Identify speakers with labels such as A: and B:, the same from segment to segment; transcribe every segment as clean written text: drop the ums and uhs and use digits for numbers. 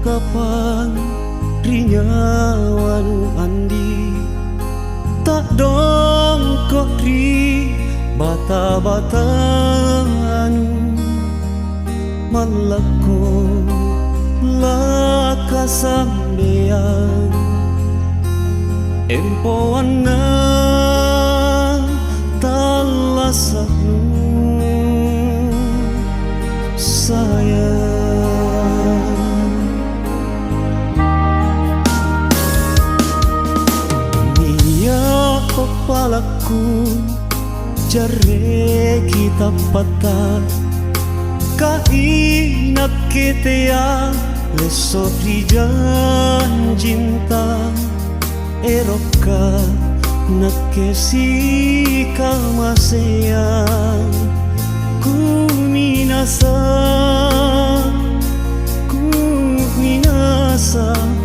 A: Kapan rinyawan andi tak dong kok ri bata-bataan malako laka sambean empoan na talasanu sayang. Kepalaku jare kita patah kainak ketea lesot di janjinta eroka nakesi kamaseyang ku minasa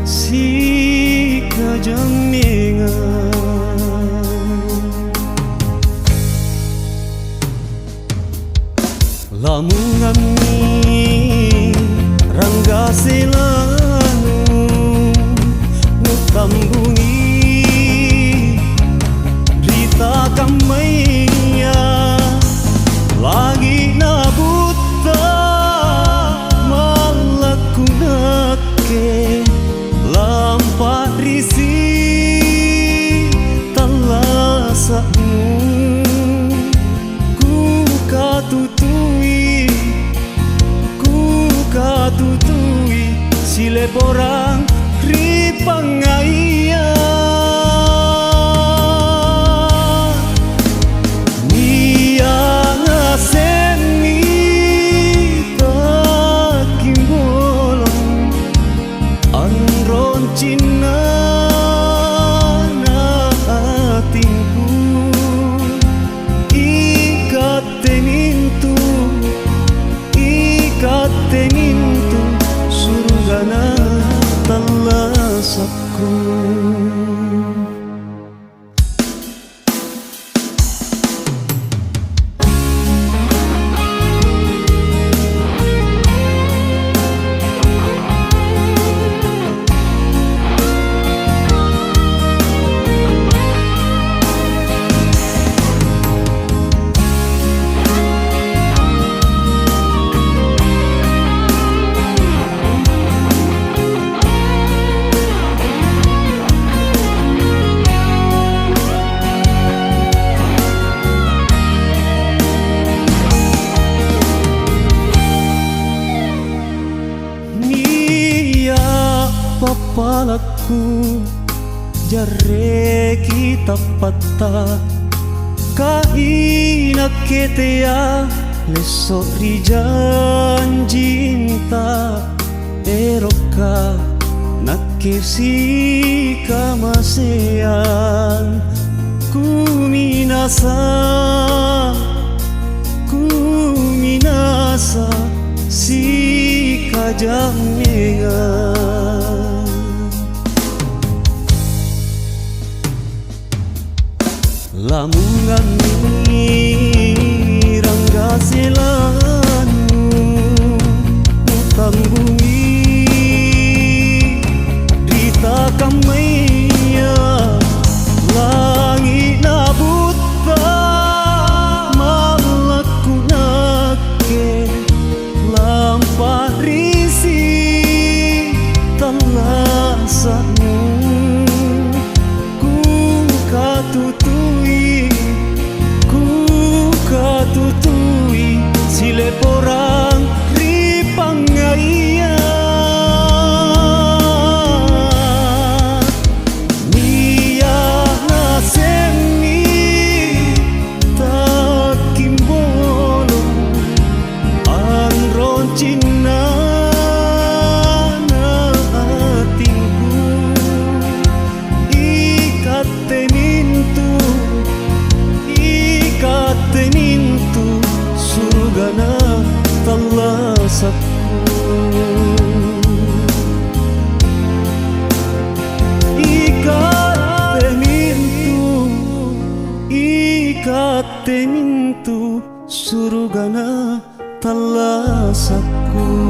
A: si kajamengan lamungan ni rangga selanu nutambungi rita kamaya lagi na buta malaku nake lampat risi talasakmu ku katutui sile porang ripangaya nia ngaseni takimbolong anron cina na atingku ikatenintu surgana talasakku. Papalaku jare kita patah kainak ketea lesok di janjinta eroka nakesi kamasean ku minasa si kajamengan lamungan ni rangga selanu utambungi rita kamaya langit na buta malaku nake lampat risi talasakmu ku katutui sile porang ripangaya nia naseni takimbolong anron cina Ikatte mintu surga na talasaku.